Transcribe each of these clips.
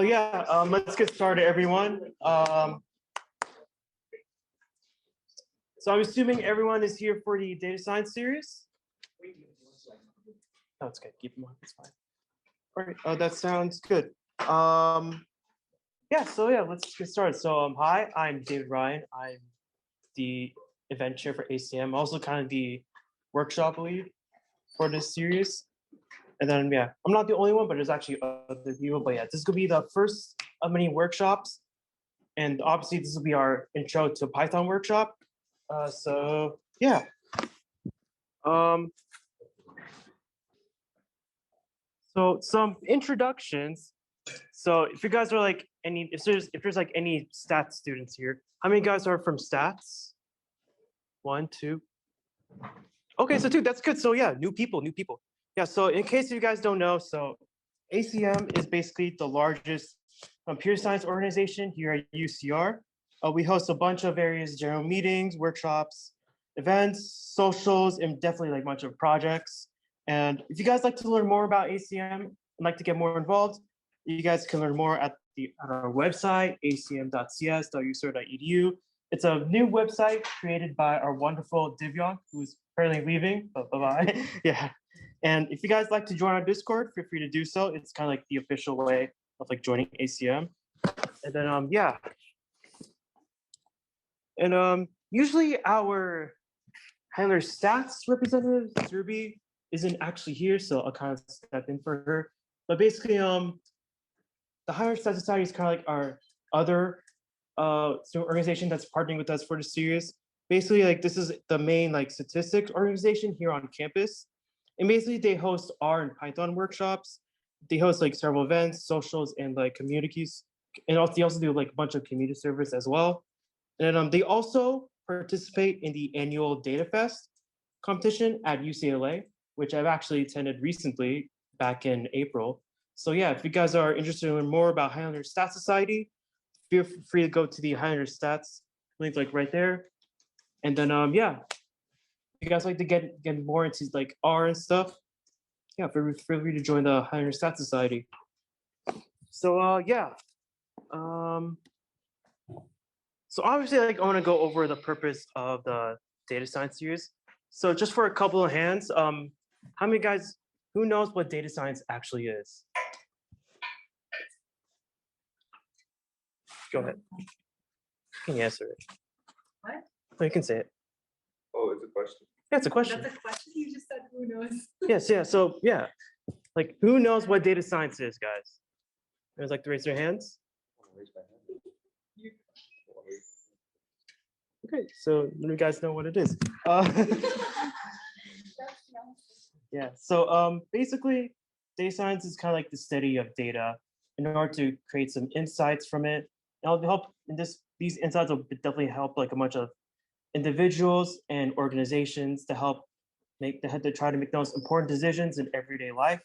yeah, let's get started, everyone. So I'm assuming everyone is here for the data science series. Oh, it's good. Keep them on. It's fine. All right. Oh, that sounds good. Yeah. So yeah, let's get started. So hi, I'm David Ryan. I'm the event chair for ACM. Also, kind of the workshop lead for this series. And then yeah, I'm not the only one, but there's actually other people. But yeah, this is gonna be the first of many workshops, and obviously this will be our intro to Python workshop. So yeah. So some introductions. So if you guys are like if there's like any stats students here, how many guys are from stats? 1, 2. Okay, so 2. That's good. So yeah, new people. Yeah. So in case you guys don't know, so ACM is basically the largest computer science organization here at UCR. We host a bunch of various general meetings, workshops, events, socials, and definitely like a bunch of projects. And if you guys like to learn more about ACM and like to get more involved, you guys can learn more at our website, acm.cs.ucr.edu. It's a new website created by our wonderful Divyan, who's currently leaving, but bye-bye. Yeah. And if you guys like to join our Discord, feel free to do so. It's kind of like the official way of like joining ACM. And then yeah. And usually our handler stats representative, Ruby, isn't actually here, so I'll kind of step in for her. But basically, the Higher Stats Society is kind of like our other organization that's partnering with us for the series. Basically, like this is the main like statistics organization here on campus. And basically they host R and Python workshops. They host like several events, socials, and like communities. And also they also do like a bunch of community service as well. And they also participate in the annual Data Fest competition at UCLA, which I've actually attended recently back in April. So yeah, if you guys are interested in learning more about Highlander Stats Society, feel free to go to the Highlander Stats link like right there. And then yeah, if you guys like to get more into like R and stuff, yeah, feel free to join the Highlander Stats Society. So yeah. So obviously, like I want to go over the purpose of the data science series. So just for a couple of hands, how many guys, who knows what data science actually is? Go ahead. Can you answer it? What? No, you can say it. Oh, it's a question. Yeah, it's a question. That's a question. You just said who knows. Yes, yeah. So yeah, like who knows what data science is, guys? There's like to raise their hands. Okay, so you guys know what it is. Yeah, so basically, data science is kind of like the study of data in order to create some insights from it. And it'll help in these insights will definitely help like a bunch of individuals and organizations to help to try to make those important decisions in everyday life.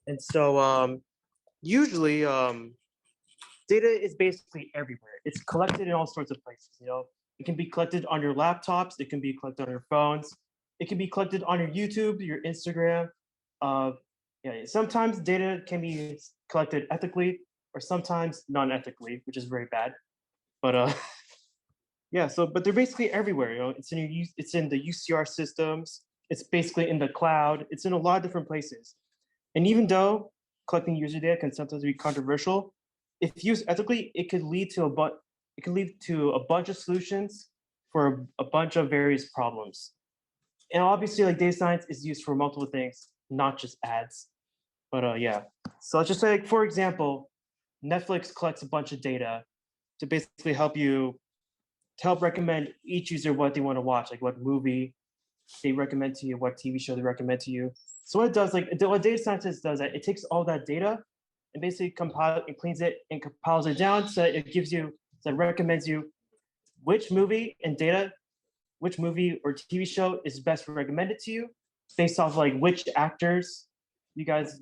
And so usually data is basically everywhere. It's collected in all sorts of places, you know. It can be collected on your laptops. It can be collected on your phones. It can be collected on your YouTube, your Instagram. Yeah, sometimes data can be collected ethically or sometimes non-ethically, which is very bad. But yeah, but they're basically everywhere. You know, it's in the UCR systems. It's basically in the cloud. It's in a lot of different places. And even though collecting user data can sometimes be controversial, if used ethically, it could lead to a bunch of solutions for a bunch of various problems. And obviously, like data science is used for multiple things, not just ads. But yeah, so let's just say, like, for example, Netflix collects a bunch of data to basically help recommend each user what they want to watch, like what movie they recommend to you, what TV show they recommend to you. So what it does, like what data scientist does, that it takes all that data and basically cleans it and compiles it down so it recommends you which movie or TV show is best recommended to you based off like which actors you guys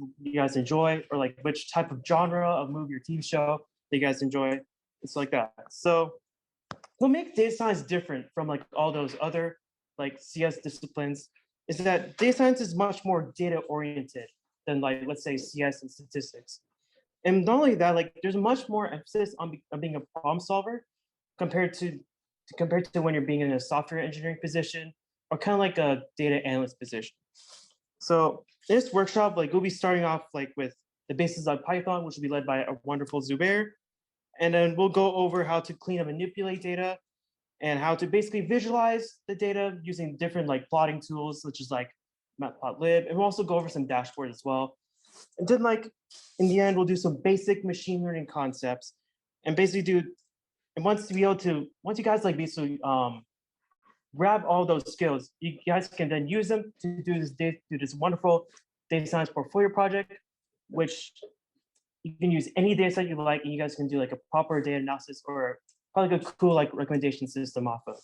enjoy, or like which type of genre of movie or TV show that you guys enjoy. It's like that. So what makes data science different from like all those other like CS disciplines is that data science is much more data oriented than like, let's say, CS and statistics. And not only that, like there's much more emphasis on being a problem solver compared to when you're being in a software engineering position or kind of like a data analyst position. So this workshop, like we'll be starting off like with the basis of Python, which will be led by a wonderful Zubair. And then we'll go over how to clean and manipulate data and how to basically visualize the data using different like plotting tools, such as like Matplotlib. And we'll also go over some dashboards as well. And then like in the end, we'll do some basic machine learning concepts and basically once you guys like basically grab all those skills, you guys can then use them to do this wonderful data science portfolio project, which you can use any data set you like, and you guys can do like a proper data analysis or probably a cool like recommendation system off of.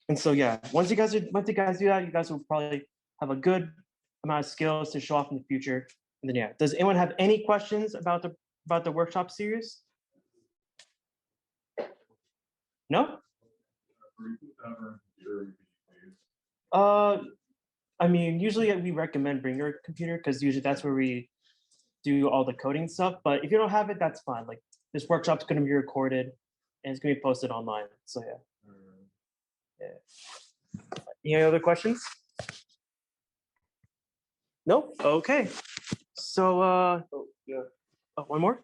And so yeah, once you guys do that, you guys will probably have a good amount of skills to show off in the future. And then yeah, does anyone have any questions about the workshop series? No? I mean, usually we recommend bring your computer because usually that's where we do all the coding stuff. But if you don't have it, that's fine. Like this workshop's going to be recorded and it's going to be posted online. So yeah. Any other questions? No? Okay. So one more?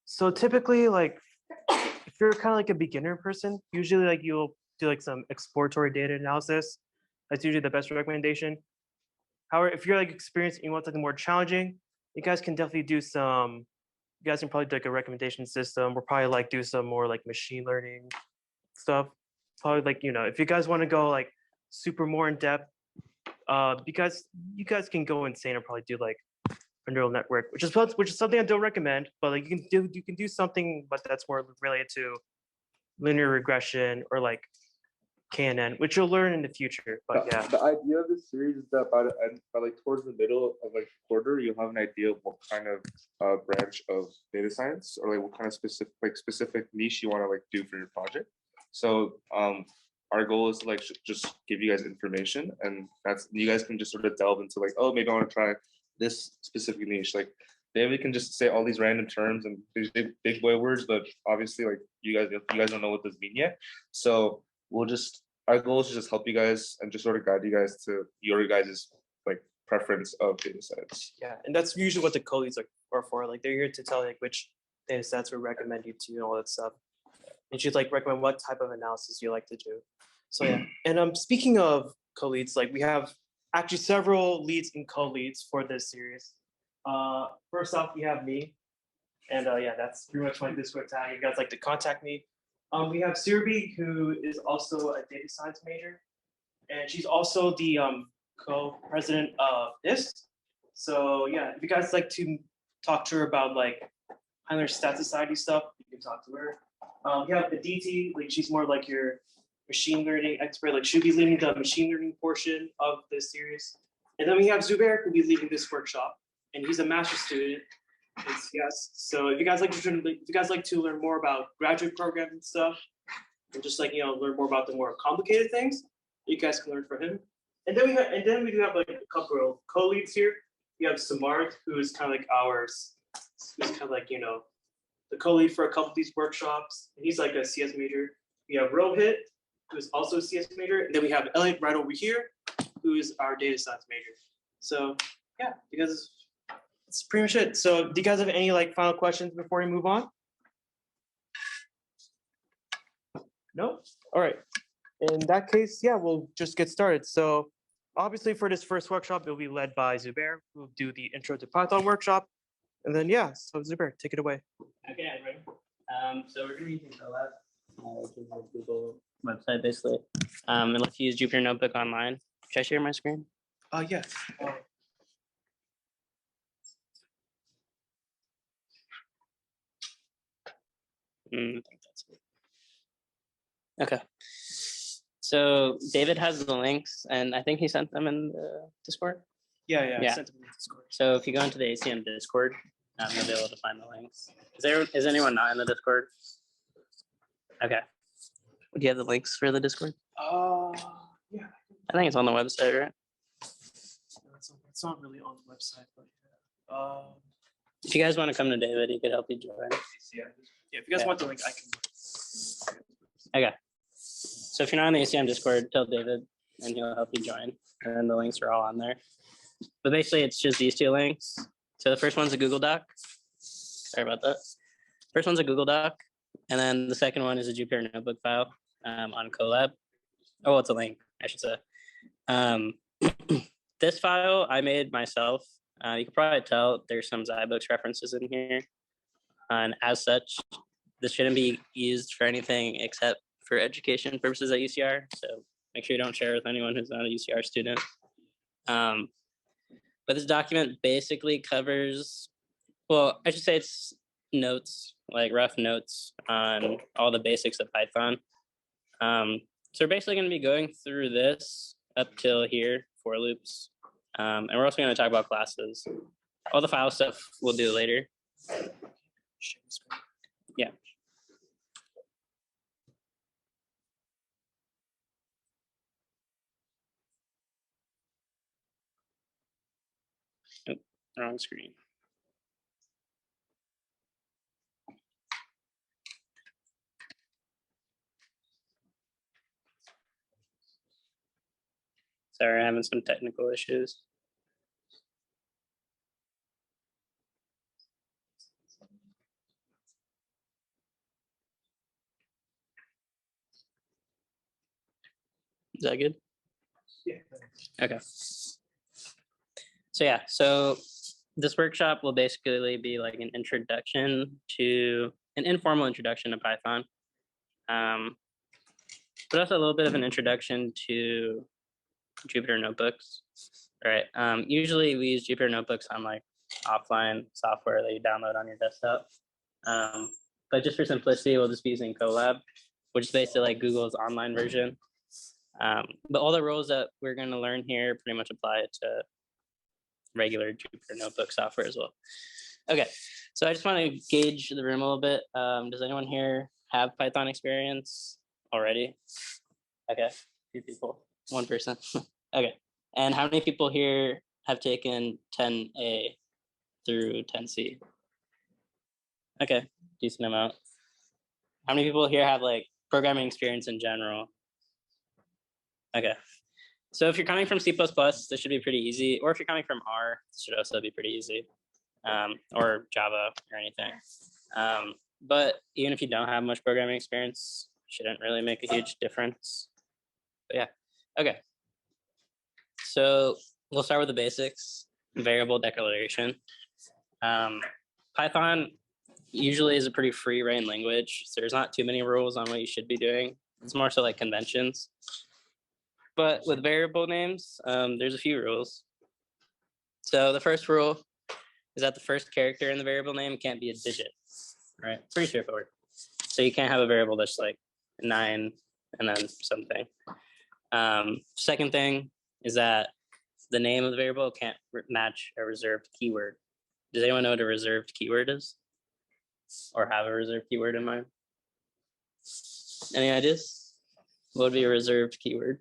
So typically, like, if you're kind of like a beginner person, usually like you'll do like some exploratory data analysis. That's usually the best recommendation. However, if you're like experienced and you want something more challenging, you guys can definitely do some. You guys can probably do like a recommendation system. Or probably like do some more like machine learning stuff. Probably like if you guys want to go like super more in depth, you guys can go insane and probably do like a neural network, which is something I don't recommend, but like you can do something, but that's more related to linear regression or like KNN, which you'll learn in the future. But yeah, the idea of this series is that by like towards the middle of like quarter, you'll have an idea of what kind of branch of data science or like what kind of specific niche you want to like do for your project. So our goal is to like just give you guys information, and that's you guys can just sort of delve into like, oh, maybe I want to try this specific niche. Like maybe we can just say all these random terms and these big boy words, but obviously like you guys don't know what this mean yet. So our goal is to just help you guys and just sort of guide you guys to your guys' like preference of data sets. Yeah, and that's usually what the co-leads are for. Like they're here to tell like which data sets we recommend you to and all that stuff. And she'd like recommend what type of analysis you like to do. So yeah, and speaking of co-leads, like we have actually several leads and co-leads for this series. First off, we have me, and yeah, that's pretty much my Discord tag. You guys like to contact me. We have Surbi, who is also a data science major, and she's also the co-president of NIST. So yeah, if you guys like to talk to her about like Highlander Stat Society stuff, you can talk to her. We have Aditi, like she's more like your machine learning expert, like she'll be leading the machine learning portion of this series. And then we have Zubair, who'll be leading this workshop, and he's a master's student. Yes. So if you guys like to learn more about graduate programs and stuff, and just like learn more about the more complicated things, you guys can learn from him. And then we do have like a couple of co-leads here. We have Samarth, who is kind of like the co-lead for a couple of these workshops. And he's like a CS major. We have Rohit, who is also a CS major, and then we have Eliot right over here, who is our data science major. So yeah, because that's pretty much it. So do you guys have any like final questions before we move on? No? All right. In that case, yeah, we'll just get started. So obviously for this first workshop, it'll be led by Zubair, who will do the intro to Python workshop. And then yeah, so Zubair, take it away. Okay, I'm ready. So we're gonna be using Colab, which is a Google website basically. And let's use Jupyter Notebook online. Should I share my screen? Yeah. I think that's it. Okay. So David has the links, and I think he sent them in the Discord. Yeah. I sent them in the Discord. So if you go into the ACM Discord, you'll be able to find the links. Is anyone not in the Discord? Okay. Do you have the links for the Discord? Yeah. I think it's on the website, right? It's not really on the website, but If you guys want to come to David, he could help you join. yeah, if you guys Yeah. want the link, I can. Okay. So if you're not on the ACM Discord, tell David and he'll help you join. And then the links are all on there. But basically, it's just these two links. So the first one's a Google Doc. Sorry about that. First one's a Google Doc. And then the second one is a Jupyter Notebook file on Colab. Oh, it's a link, I should say. This file I made myself. You can probably tell there's some Zybooks references in here. And as such, this shouldn't be used for anything except for education purposes at UCR. So make sure you don't share with anyone who's not a UCR student. But this document basically covers, well, I should say it's notes, like rough notes on all the basics of Python. So we're basically going to be going through this up till here, for loops. And we're also going to talk about classes. All the file stuff we'll do later. Yeah. Oh, wrong screen. Sorry, I'm having some technical issues. Is that good? Yeah. Okay. So yeah, so this workshop will basically be like an informal introduction to Python. But also a little bit of an introduction to Jupyter Notebooks, right? Usually we use Jupyter Notebooks on like offline software that you download on your desktop. But just for simplicity, we'll just be using Colab, which is basically like Google's online version. But all the rules that we're going to learn here pretty much apply to regular Jupyter Notebook software as well. Okay, so I just want to gauge the room a little bit. Does anyone here have Python experience already? Okay, 2 people, 1 person. Okay, and how many people here have taken 10A through 10C? Okay, decent amount. How many people here have like programming experience in general? Okay, so if you're coming from C++, this should be pretty easy. Or if you're coming from R, this should also be pretty easy. Or Java or anything. But even if you don't have much programming experience, shouldn't really make a huge difference. But yeah, okay. So we'll start with the basics, variable declaration. Python usually is a pretty free rein language. So there's not too many rules on what you should be doing. It's more so like conventions. But with variable names, there's a few rules. So the first rule is that the first character in the variable name can't be a digit, right? Pretty straightforward. So you can't have a variable that's like 9 and then something. Second thing is that the name of the variable can't match a reserved keyword. Does anyone know what a reserved keyword is? Or have a reserved keyword in mind? Any ideas? What would be a reserved keyword?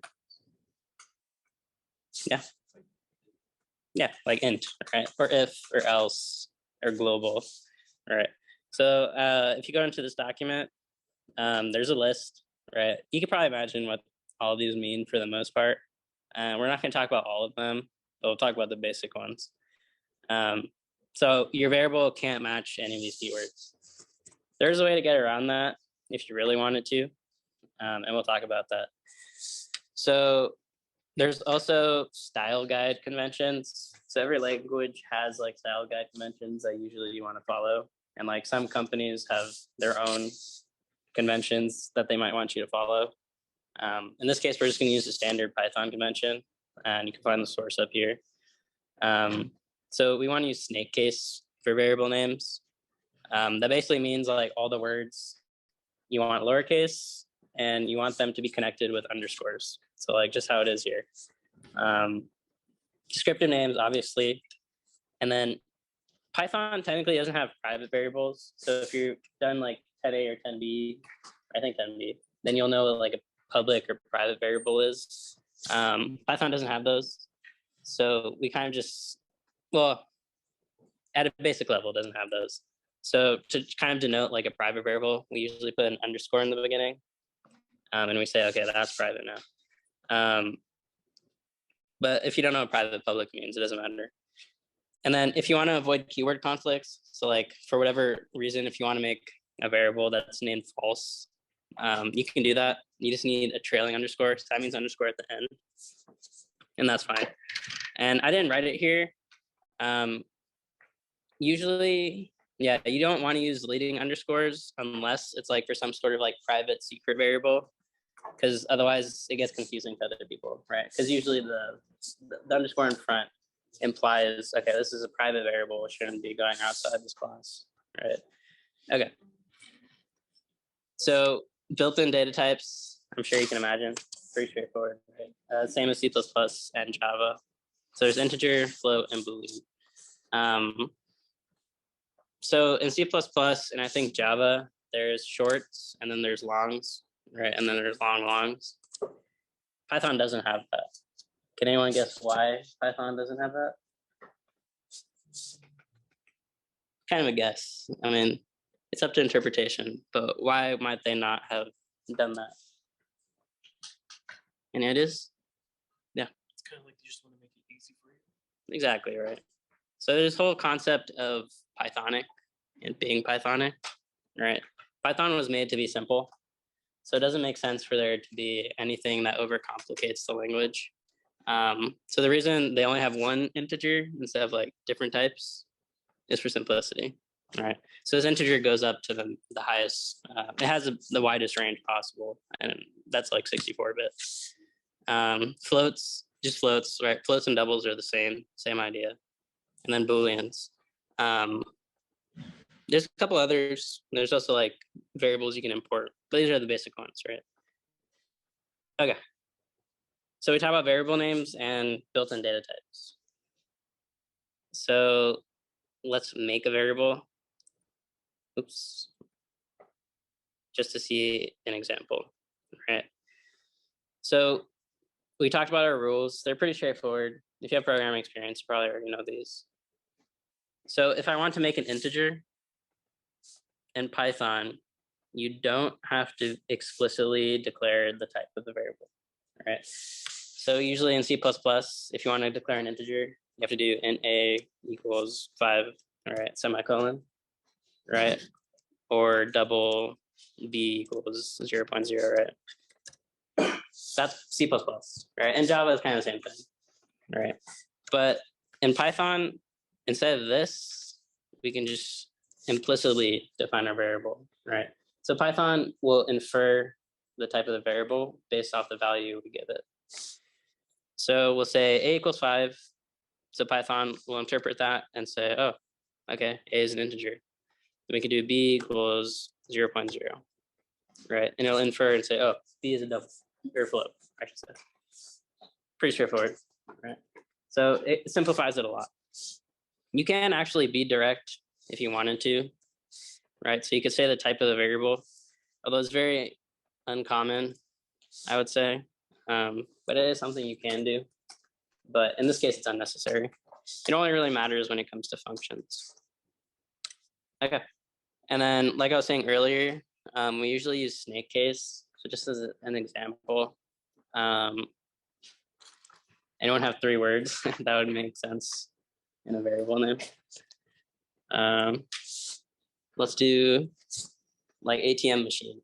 Yeah. Yeah, like int, right? Or if, or else, or global, right? So if you go into this document, there's a list, right? You can probably imagine what all of these mean for the most part. We're not going to talk about all of them, but we'll talk about the basic ones. So your variable can't match any of these keywords. There's a way to get around that if you really wanted to, and we'll talk about that. So there's also style guide conventions. So every language has like style guide conventions that usually you want to follow. And like some companies have their own conventions that they might want you to follow. In this case, we're just going to use the standard Python convention, and you can find the source up here. So we want to use snake case for variable names. That basically means like all the words you want lowercase, and you want them to be connected with underscores. So like just how it is here. Descriptive names, obviously. And then Python technically doesn't have private variables. So if you've done like 10A or 10B, I think 10B, then you'll know what like a public or private variable is. Python doesn't have those. So we kind of just, well, at a basic level, it doesn't have those. So to kind of denote like a private variable, we usually put an underscore in the beginning. And we say, okay, that's private now. But if you don't know what private public means, it doesn't matter. And then if you want to avoid keyword conflicts, so like for whatever reason, if you want to make a variable that's named false, you can do that. You just need a trailing underscore. So that means underscore at the end. And that's fine. And I didn't write it here. Usually, yeah, you don't want to use leading underscores unless it's like for some sort of like private secret variable, because otherwise it gets confusing to other people, right? Because usually the underscore in front implies, okay, this is a private variable, it shouldn't be going outside this class, right? Okay. So built-in data types, I'm sure you can imagine, pretty straightforward, right? Same as C++ and Java. So there's integer, float, and Boolean. So in C++ and I think Java, there's shorts and then there's longs, right? And then there's longs. Python doesn't have that. Can anyone guess why Python doesn't have that? Kind of a guess. I mean, it's up to interpretation, but why might they not have done that? Any ideas? Yeah. It's kind of like you just want to make it easy for you. Exactly, right. So there's this whole concept of Pythonic and being Pythonic, right? Python was made to be simple. So it doesn't make sense for there to be anything that overcomplicates the language. So the reason they only have one integer instead of like different types is for simplicity, right? So this integer goes up to the highest, it has the widest range possible, and that's like 64-bit. Floats, just floats, right? Floats and doubles are the same idea. And then Booleans. There's a couple others. There's also like variables you can import, but these are the basic ones, right? Okay. So we talk about variable names and built-in data types. So let's make a variable. Oops. Just to see an example, right? So we talked about our rules. They're pretty straightforward. If you have programming experience, you probably already know these. So if I want to make an integer in Python, you don't have to explicitly declare the type of the variable, right? So usually in C++, if you want to declare an integer, you have to do int a equals 5, all right, semicolon, right? Or double b equals 0.0, right? That's C++, right? And Java is kind of the same thing, right? But in Python, instead of this, we can just implicitly define our variable, right? So Python will infer the type of the variable based off the value we give it. So we'll say a equals 5. So Python will interpret that and say, oh, okay, a is an integer. Then we can do b equals 0.0, right? And it'll infer and say, oh, b is a double or float, I should say. Pretty straightforward, right? So it simplifies it a lot. You can actually be direct if you wanted to, right? So you could say the type of the variable, although it's very uncommon, I would say. But it is something you can do. But in this case, it's unnecessary. It only really matters when it comes to functions. Okay. And then, like I was saying earlier, we usually use snake case. So just as an example, anyone have 3 words? That would make sense in a variable name. Let's do like ATM machine,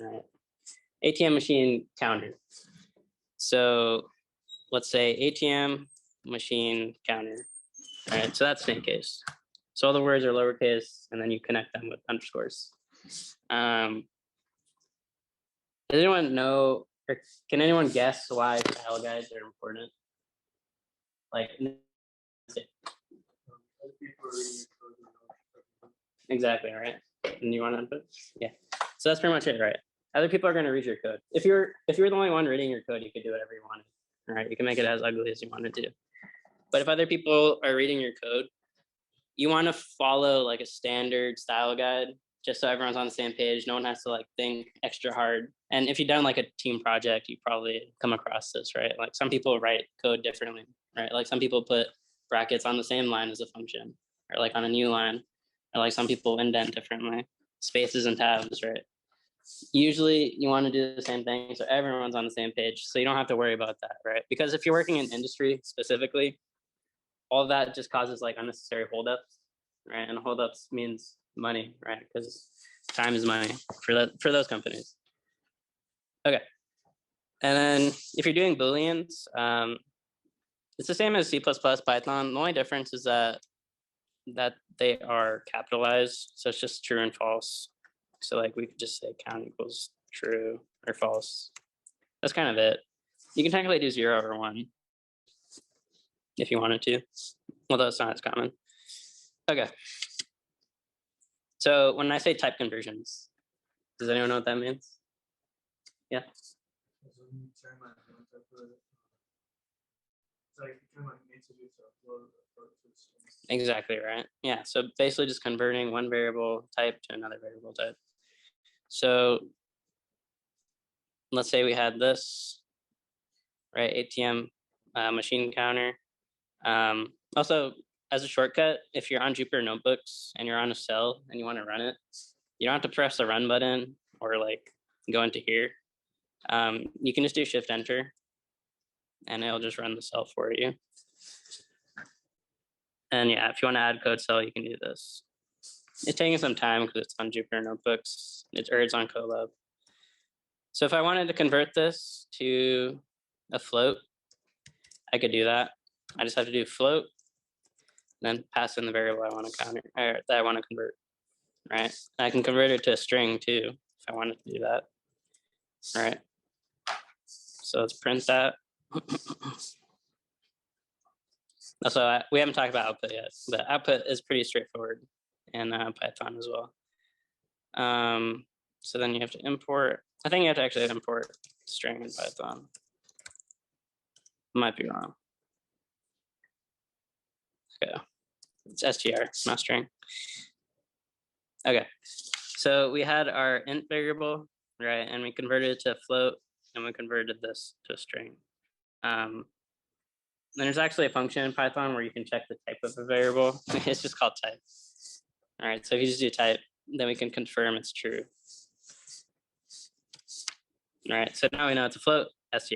right? ATM machine counter. So let's say ATM machine counter, right? So that's snake case. So all the words are lowercase, and then you connect them with underscores. Does anyone know, or can anyone guess why style guides are important? Like, exactly, right? And you want to input? Yeah. So that's pretty much it, right? Other people are going to read your code. If you're the only one reading your code, you could do whatever you wanted. All right, you can make it as ugly as you wanted to. But if other people are reading your code, you want to follow like a standard style guide, just so everyone's on the same page. No one has to like think extra hard And if you've done like a team project, you probably come across this, right? Like some people write code differently, right? Like some people put brackets on the same line as a function, or like on a new line, or like some people indent differently, spaces and tabs, right? Usually you want to do the same thing so everyone's on the same page, so you don't have to worry about that, right? Because if you're working in industry specifically, all of that just causes like unnecessary holdups, right? And holdups means money, right? Because time is money for those companies. Okay, and then if you're doing Booleans, it's the same as C++, Python. The only difference is that they are capitalized, so it's just true and false. So like we could just say count equals true or false. That's kind of it. You can technically do 0 or 1 if you wanted to, although it's not as common. Okay. So when I say type conversions, does anyone know what that means? Yeah. Exactly right. Yeah. So basically just converting one variable type to another variable type. So let's say we had this, right? ATM machine counter. Also, as a shortcut, if you're on Jupyter Notebooks and you're on a cell and you want to run it, you don't have to press the run button or like go into here. You can just do Shift Enter and it'll just run the cell for you. And yeah, if you want to add code cell, you can do this. It's taking some time because it's on Jupyter Notebooks. It's on Colab. So if I wanted to convert this to a float, I could do that. I just have to do float, then pass in the variable I want to counter, or that I want to convert, right? And I can convert it to a string too, if I wanted to do that, right? So let's print that. Also, we haven't talked about output yet, but output is pretty straightforward in Python as well. So then you have to import, I think you have to actually import string in Python. Might be wrong. Okay, it's str, not string. Okay, so we had our int variable, right? And we converted it to a float, and we converted this to a string. Then there's actually a function in Python where you can check the type of a variable. It's just called type. All right, so if you just do type, then we can confirm it's true. All right, so now we know it's a float, str.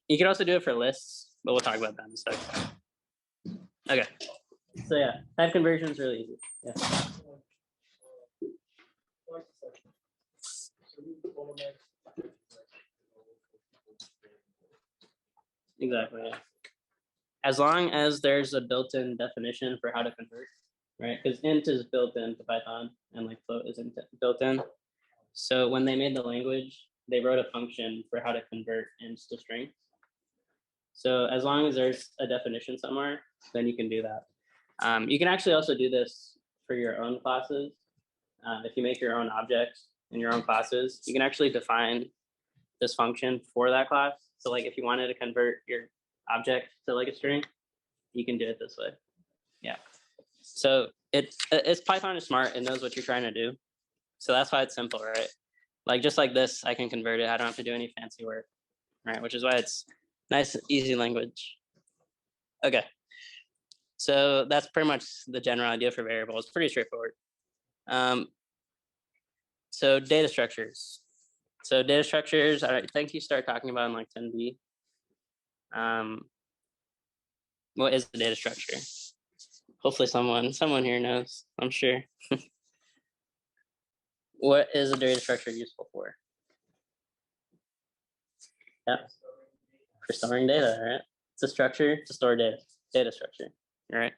You can also do it for lists, but we'll talk about that in a second. Okay, so yeah, type conversion is really easy. Yeah. Exactly. Yeah. As long as there's a built-in definition for how to convert, right? Because int is built into Python and like float isn't built in. So when they made the language, they wrote a function for how to convert ints to strings. So as long as there's a definition somewhere, then you can do that. You can actually also do this for your own classes. If you make your own objects in your own classes, you can actually define this function for that class. So like if you wanted to convert your object to like a string, you can do it this way. Yeah. So it's Python is smart. It knows what you're trying to do. So that's why it's simple, right? Like just like this, I can convert it. I don't have to do any fancy work, right? Which is why it's nice, easy language. Okay. So that's pretty much the general idea for variables. It's pretty straightforward. So data structures. So data structures, I think you start talking about in like 10B. What is the data structure? Hopefully someone here knows, I'm sure. What is a data structure useful for? Yeah, for storing data, right? It's a structure to store data structure, right?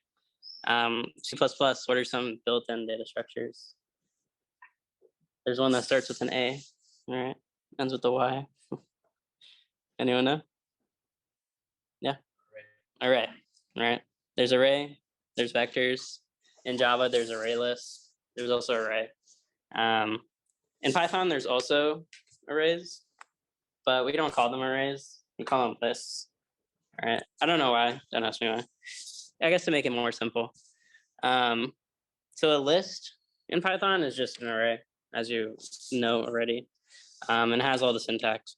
C++, what are some built-in data structures? There's one that starts with an A, all right? Ends with a Y. Anyone know? Yeah. Array. Right. There's array. There's vectors. In Java, there's array list. There's also array. In Python, there's also arrays, but we don't call them arrays. We call them lists. All right. I don't know why. Don't ask me why. I guess to make it more simple. So a list in Python is just an array, as you know already. and has all the syntax.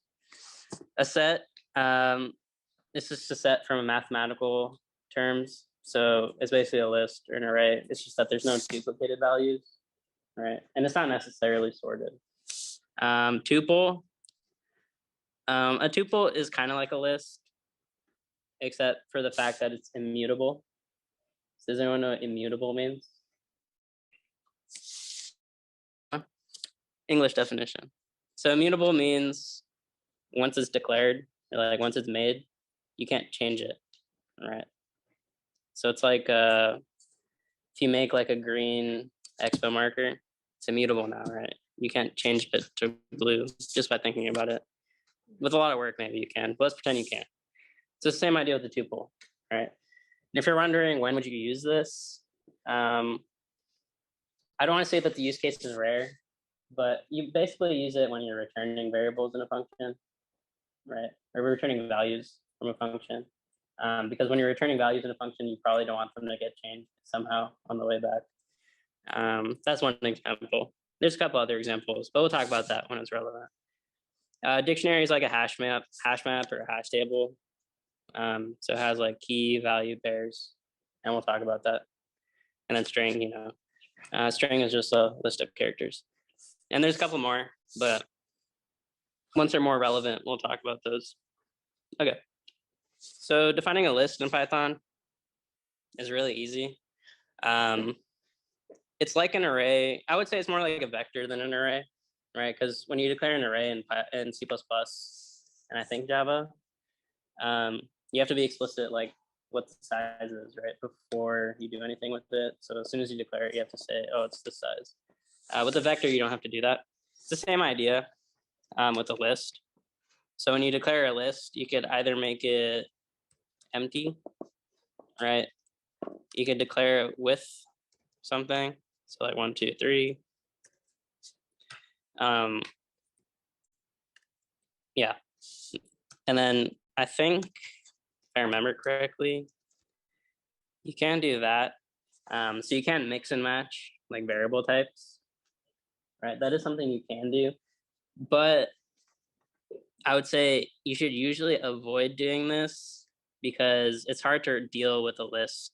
A set, it's just a set from mathematical terms. So it's basically a list or an array. It's just that there's no duplicated values, right? And it's not necessarily sorted. Tuple. A tuple is kind of like a list, except for the fact that it's immutable. So does anyone know what immutable means? English definition. So immutable means once it's declared, or like once it's made, you can't change it, right? So it's like if you make like a green expo marker, it's immutable now, right? You can't change it to blue just by thinking about it. With a lot of work, maybe you can, but let's pretend you can't. It's the same idea with the tuple, right? And if you're wondering when would you use this, I don't want to say that the use case is rare, but you basically use it when you're returning variables in a function, right? Or returning values from a function. Because when you're returning values in a function, you probably don't want them to get changed somehow on the way back. That's one example. There's a couple other examples, but we'll talk about that when it's relevant. Dictionary is like a hash map or a hash table. So it has like key value pairs, and we'll talk about that. And then string, string is just a list of characters. And there's a couple more, but once they're more relevant, we'll talk about those. Okay. So defining a list in Python is really easy. It's like an array. I would say it's more like a vector than an array, right? Because when you declare an array in C++ and I think Java, you have to be explicit like what the size is, right? Before you do anything with it. So as soon as you declare it, you have to say, oh, it's this size. With a vector, you don't have to do that. It's the same idea with a list. So when you declare a list, you could either make it empty, right? You could declare it with something. So like 1, 2, 3. Yeah. And then I think, if I remember correctly, you can do that. So you can mix and match like variable types, right? That is something you can do. But I would say you should usually avoid doing this because it's hard to deal with a list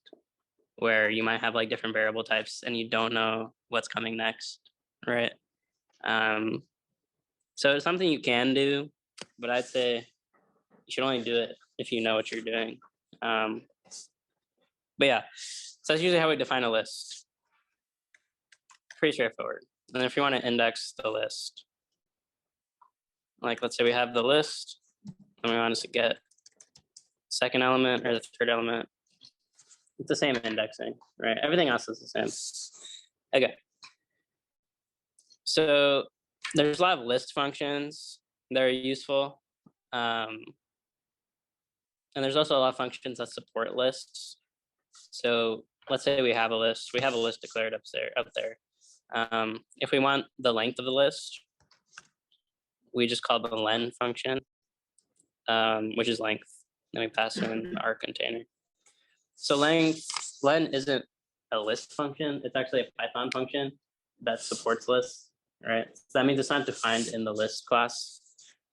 where you might have like different variable types and you don't know what's coming next, right? So it's something you can do, but I'd say you should only do it if you know what you're doing. But yeah, so that's usually how we define a list. Pretty straightforward. And if you want to index the list, like let's say we have the list and we want to get second element or the third element, it's the same indexing, right? Everything else is the same. Okay. So there's a lot of list functions that are useful. And there's also a lot of functions that support lists. So let's say we have a list declared up there. If we want the length of the list, we just call the len function, which is length. Then we pass in our container. So len isn't a list function. It's actually a Python function that supports lists, right? So that means it's not defined in the list class,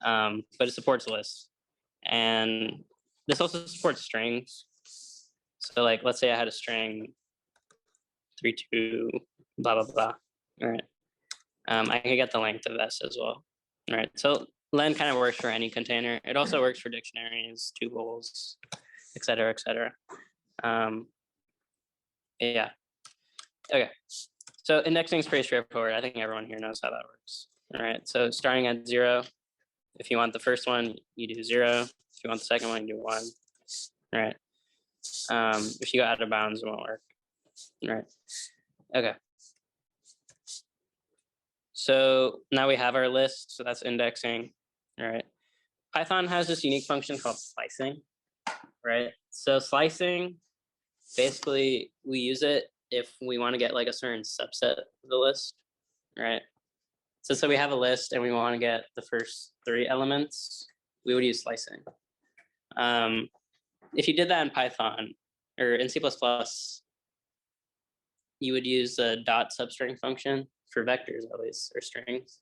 but it supports lists. And this also supports strings. So like, let's say I had a string 3, 2, blah, blah, blah, all right? I can get the length of s as well, all right? So len kind of works for any container. It also works for dictionaries, tuples, et cetera, et cetera. Yeah, okay. So indexing is pretty straightforward. I think everyone here knows how that works, all right? So starting at 0, if you want the first one, you do 0. If you want the second one, you do 1, all right? If you go out of bounds, it won't work, all right? Okay. So now we have our list, so that's indexing, all right? Python has this unique function called slicing, right? So slicing, basically we use it if we want to get like a certain subset of the list, right? So we have a list and we want to get the first 3 elements, we would use slicing. If you did that in Python or in C++, you would use a dot substring function for vectors at least, or strings.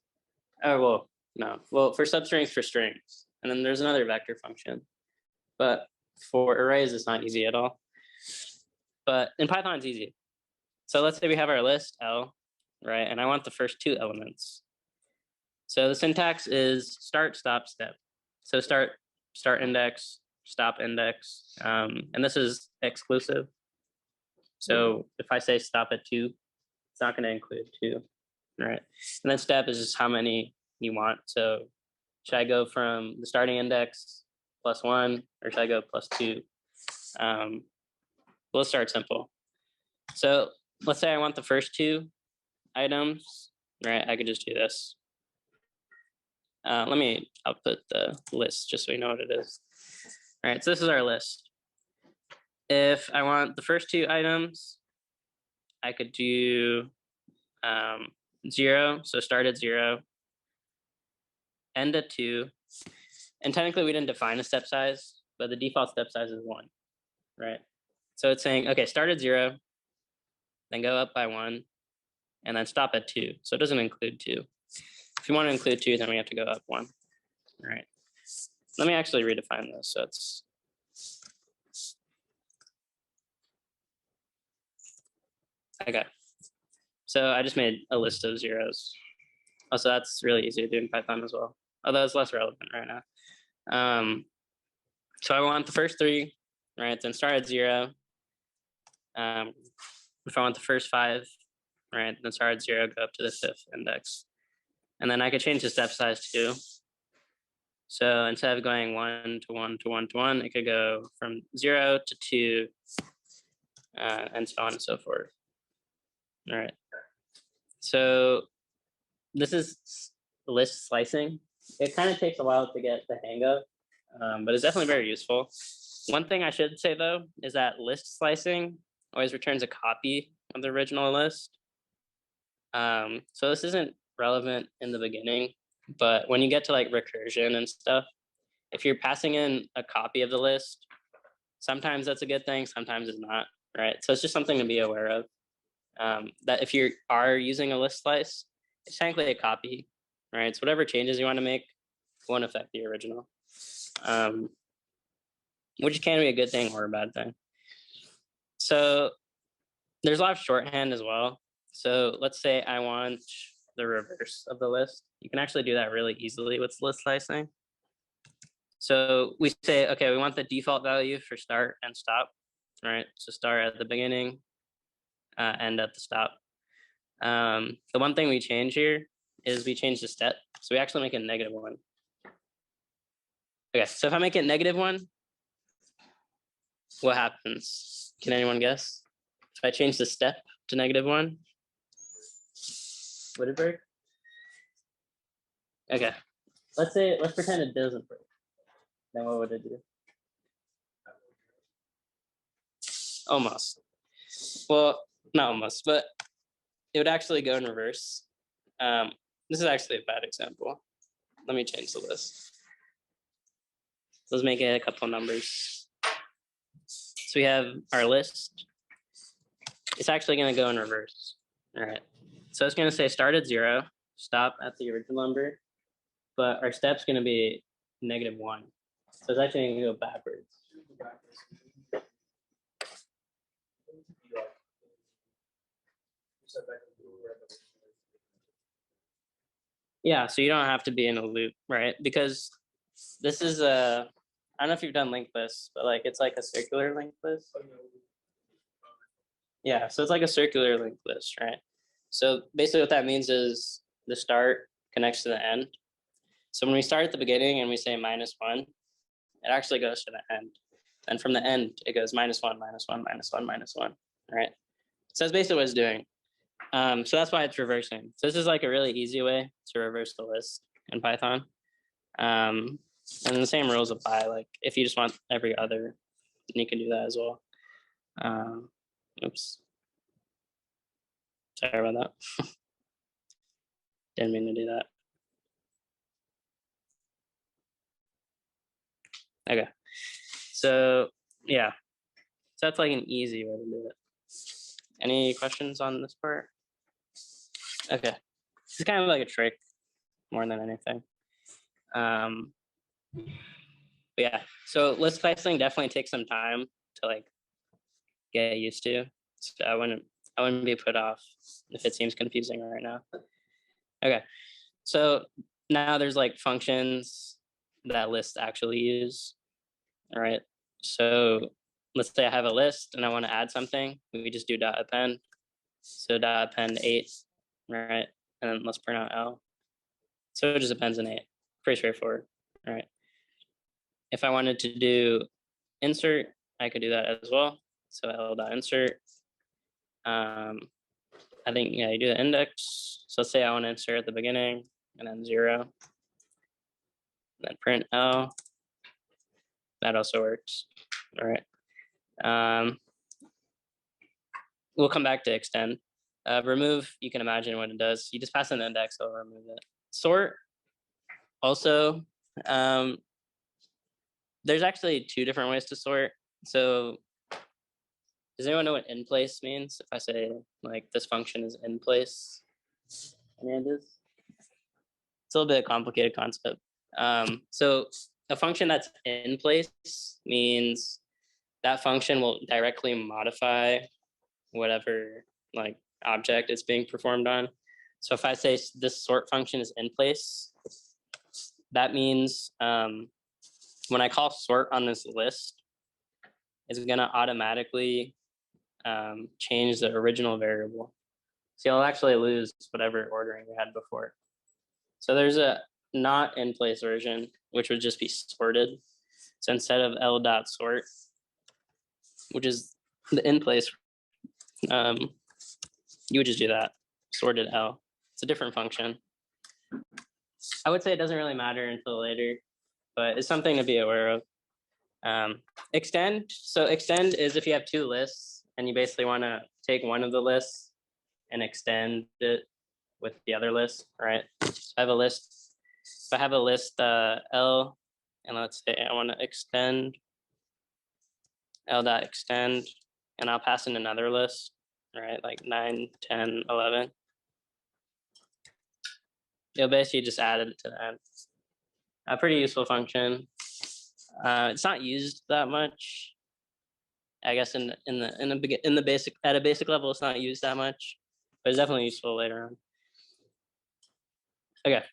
Oh, well, No. Well, for substrings for strings, and then there's another vector function, but for arrays, it's not easy at all. But in Python, it's easy. So let's say we have our list L, right? And I want the first two elements. So the syntax is start, stop, step. So start index, stop index, and this is exclusive. So if I say stop at 2, it's not going to include 2, right? And then step is just how many you want. So should I go from the starting index +1, or should I go +2? Let's start simple. So let's say I want the first 2 items, right? I could just do this. I'll put the list just so we know what it is. All right, so this is our list. If I want the first 2 items, I could do 0, so start at 0, end at 2, and technically we didn't define a step size, but the default step size is 1, right? So it's saying, okay, start at 0, then go up by 1, and then stop at 2. So it doesn't include 2. If you want to include 2, then we have to go up 1. All right. Let me actually redefine this. So it's okay. So I just made a list of zeros. Also, that's really easy to do in Python as well, although it's less relevant right now. So I want the first 3, right? Then start at 0. If I want the first 5, right? Then start at 0, go up to the 5th index. And then I could change the step size too. So instead of going 1 to 1 to 1 to 1, it could go from 0 to 2, and so on and so forth. All right. So this is list slicing. It kind of takes a while to get the hang of, but it's definitely very useful. One thing I should say though is that list slicing always returns a copy of the original list. So this isn't relevant in the beginning, but when you get to like recursion and stuff, if you're passing in a copy of the list, sometimes that's a good thing, sometimes it's not, right? So it's just something to be aware of, that if you are using a list slice, it's technically a copy, right? So whatever changes you want to make won't affect the original, which can be a good thing or a bad thing. So there's a lot of shorthand as well. So let's say I want the reverse of the list. You can actually do that really easily with list slicing. So we say, okay, we want the default value for start and stop, right? So start at the beginning, end at the stop. The one thing we change here is we change the step. So we actually make it -1. Okay, so if I make it -1, what happens? Can anyone guess? If I change the step to -1, would it break? Okay, let's pretend it doesn't break. Then what would it do? Almost. Well, not almost, but it would actually go in reverse. This is actually a bad example. Let me change the list. Let's make it a couple of numbers. So we have our list. It's actually going to go in reverse. All right. So it's going to say start at 0, stop at the original number, but our step's going to be -1. So it's actually going to go backwards. Yeah, so you don't have to be in a loop, right? Because this is I don't know if you've done linked lists, but like it's like a circular linked list. Yeah, so it's like a circular linked list, right? So basically what that means is the start connects to the end. So when we start at the beginning and we say -1, it actually goes to the end. And from the end, it goes -1, -1, -1, -1, right? So that's basically what it's doing. So that's why it's reversing. So this is like a really easy way to reverse the list in Python. And the same rules apply. Like if you just want every other, then you can do that as well. Oops. Sorry about that. Didn't mean to do that. Okay. So yeah. So that's like an easy way to do it. Any questions on this part? Okay. It's kind of like a trick more than anything. But yeah, so list pricing definitely takes some time to like get used to. So I wouldn't be put off if it seems confusing right now. Okay, so now there's like functions that lists actually use. All right, so let's say I have a list and I want to add something. We just do dot append. So dot append 8, right? And then let's print out L. So it just appends an 8. Pretty straightforward. All right. If I wanted to do insert, I could do that as well. So L dot insert. I think, yeah, you do the index. So let's say I want to insert at the beginning and then 0. Then print L. That also works. All right. We'll come back to extend. Remove, you can imagine what it does. You just pass an index, it'll remove it. Sort, also, there's actually 2 different ways to sort. So does anyone know what in place means? If I say like this function is in place, any ideas? It's a little bit of a complicated concept. So a function that's in place means that function will directly modify whatever like object it's being performed on. So if I say this sort function is in place, that means when I call sort on this list, it's gonna automatically change the original variable. So you'll actually lose whatever ordering you had before. So there's a not in place version, which would just be sorted. So instead of L dot sort, which is the in place, you would just do that, sorted L. It's a different function. I would say it doesn't really matter until later, but it's something to be aware of. Extend, so extend is if you have 2 lists and you basically want to take one of the lists and extend it with the other list, right? So I have a list, if I have a list L, and let's say I want to extend L dot extend, and I'll pass in another list, right? Like 9, 10, 11. You'll basically just add it to that. A pretty useful function. It's not used that much. I guess in the basic, at a basic level, it's not used that much, but it's definitely useful later on. Okay,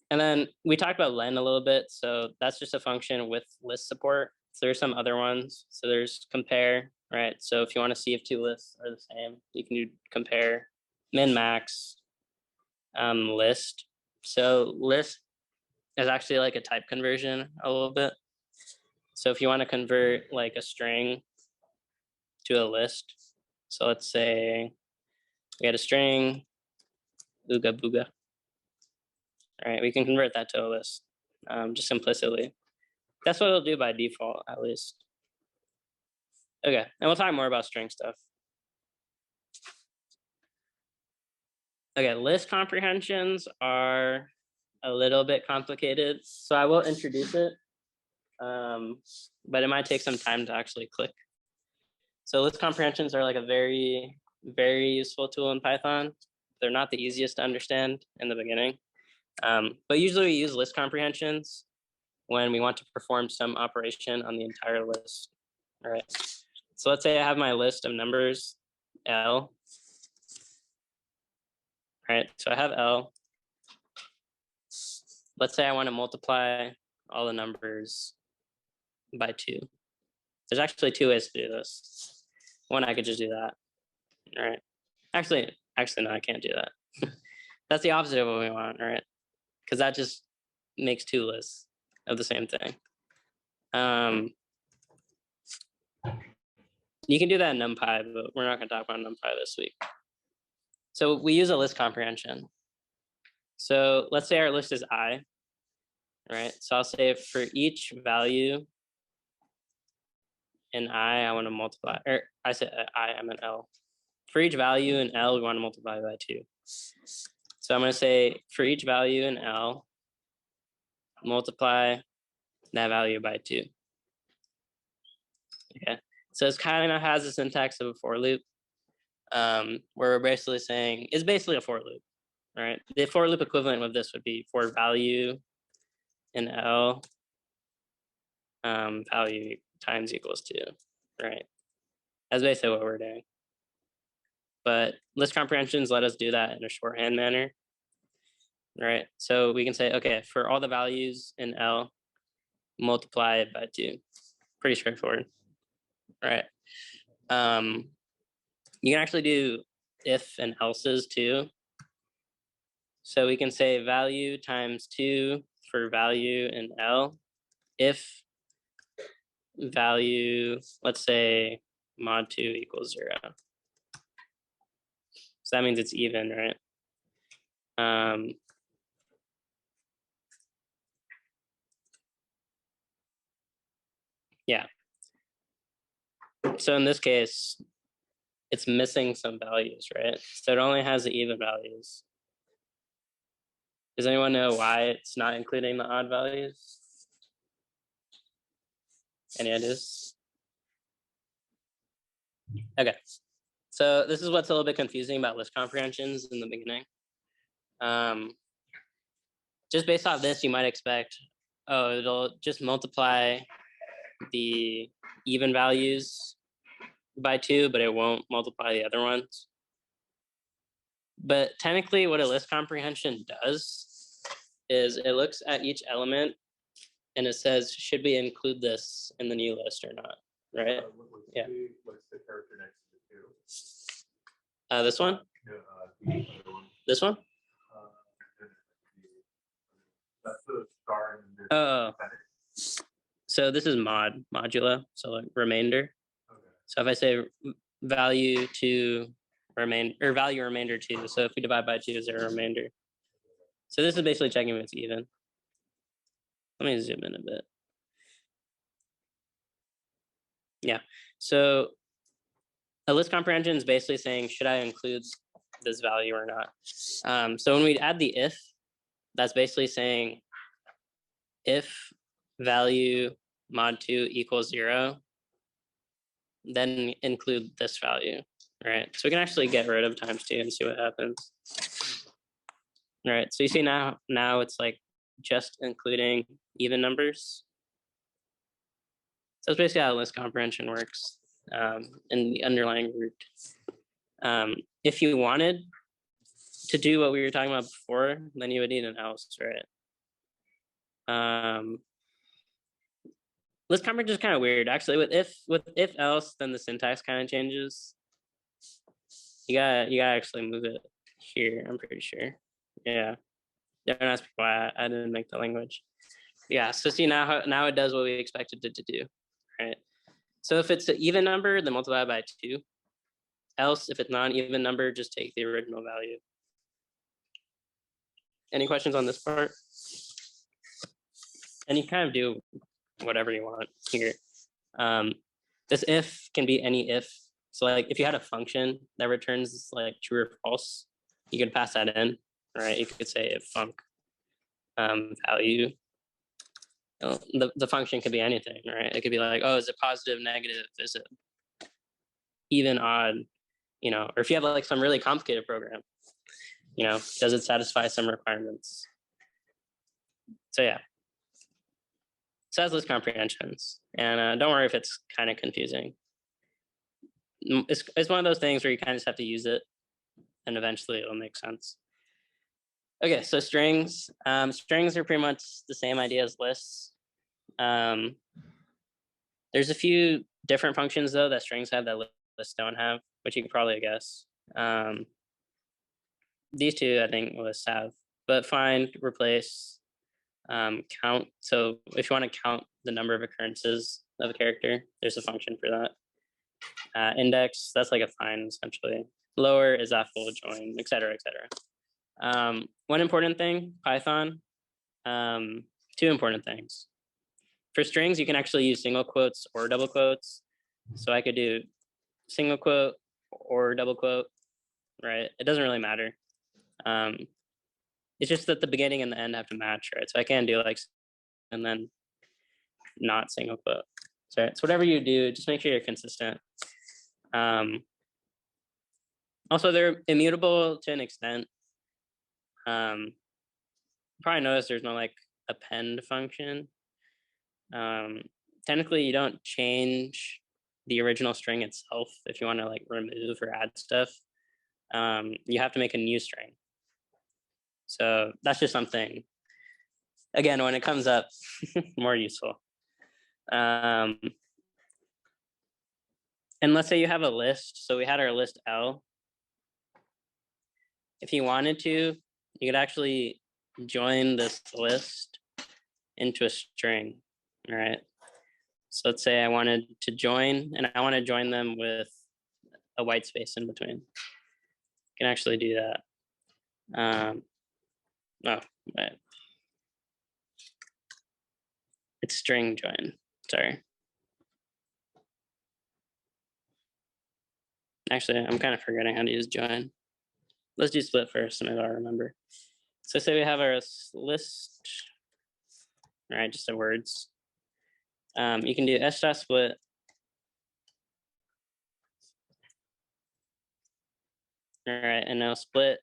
and then we talked about len a little bit. So that's just a function with list support. So there's some other ones. So there's compare, right? So if you want to see if 2 lists are the same, you can do compare, min max, list. So list is actually like a type conversion a little bit. So if you want to convert like a string to a list, so let's say we had a string, ooga booga. All right, we can convert that to a list, just implicitly. That's what it'll do by default, at least. Okay, and we'll talk more about string stuff. Okay, list comprehensions are a little bit complicated, so I will introduce it, but it might take some time to actually click. So list comprehensions are like a very, very useful tool in Python. They're not the easiest to understand in the beginning, but usually we use list comprehensions when we want to perform some operation on the entire list. All right, so let's say I have my list of numbers, L. All right, so I have L. Let's say I want to multiply all the numbers by 2. There's actually 2 ways to do this. One, I could just do that. All right. Actually, no, I can't do that. That's the opposite of what we want, right? Because that just makes 2 lists of the same thing. You can do that in NumPy, but we're not going to talk about NumPy this week. So we use a list comprehension. So let's say our list is I, right? So I'll say for each value in I want to multiply, or I said I meant L. For each value in L, we want to multiply by 2. So I'm going to say for each value in L, multiply that value by 2. Okay, so it's kind of has the syntax of a for loop, where we're basically saying, it's basically a for loop, right? The for loop equivalent of this would be for value in L value times equals 2, right? That's basically what we're doing. But list comprehensions let us do that in a shorthand manner, right? So we can say, okay, for all the values in L, multiply it by 2. Pretty straightforward, right? You can actually do if and else's too. So we can say value times 2 for value in L if value, let's say mod 2 equals 0. So that means it's even, right? Yeah. So in this case, it's missing some values, right? So it only has the even values. Does anyone know why it's not including the odd values? Any ideas? Okay. So this is what's a little bit confusing about list comprehensions in the beginning. Just based off this, you might expect, oh, it'll just multiply the even values by 2, but it won't multiply the other ones. But technically what a list comprehension does is it looks at each element and it says, should we include this in the new list or not, right? Yeah. What's the character next to the 2? This one? The other one. This one? That's the star and the Oh, so this is modulo, so like remainder. Okay. So if I say value to remain or value remainder 2, so if we divide by 2, is there a remainder? So this is basically checking if it's even. Let me zoom in a bit. Yeah, so a list comprehension is basically saying, should I include this value or not? So when we add the if, that's basically saying if value mod 2 equals 0, then include this value, right? So we can actually get rid of times 2 and see what happens. All right, so you see now it's like just including even numbers. So that's basically how list comprehension works in the underlying root. If you wanted to do what we were talking about before, then you would need an else, right? List comprehension is kind of weird. Actually, with if else, then the syntax kind of changes. You gotta actually move it here, I'm pretty sure. Yeah. Don't ask me why I didn't make the language. Yeah, so see now it does what we expected it to do, right? So if it's an even number, then multiply by 2. Else, if it's non-even number, just take the original value. Any questions on this part? And you kind of do whatever you want here. This if can be any if. So like if you had a function that returns like true or false, you could pass that in, right? You could say if func value. The function could be anything, right? It could be like, oh, is it positive, negative? Is it even, odd? Or if you have like some really complicated program, does it satisfy some requirements? So yeah. So that's list comprehensions. And don't worry if it's kind of confusing. It's one of those things where you kind of just have to use it and eventually it'll make sense. Okay, so strings. Strings are pretty much the same idea as lists. There's a few different functions though that strings have that lists don't have, which you can probably guess. These two I think lists have, but find, replace, count. So if you want to count the number of occurrences of a character, there's a function for that. Index, that's like a find essentially. Lower is that full join, et cetera, et cetera. One important thing, Python, 2 important things. For strings, you can actually use single quotes or double quotes. So I could do single quote or double quote, right? It doesn't really matter. It's just that the beginning and the end have to match, right? So I can do like, and then not single quote. So it's whatever you do, just make sure you're consistent. Also, they're immutable to an extent. Probably notice there's no like append function. Technically, you don't change the original string itself if you want to like remove or add stuff. You have to make a new string. So that's just something, again, when it comes up, more useful. And let's say you have a list. So we had our list L. If you wanted to, you could actually join this list into a string, all right? So let's say I wanted to join, and I want to join them with a white space in between. You can actually do that. Oh, right. It's string join, sorry. Actually, I'm kind of forgetting how to use join. Let's do split first, and maybe I'll remember. So say we have our list, all right, just the words. You can do s.split. All right, and now split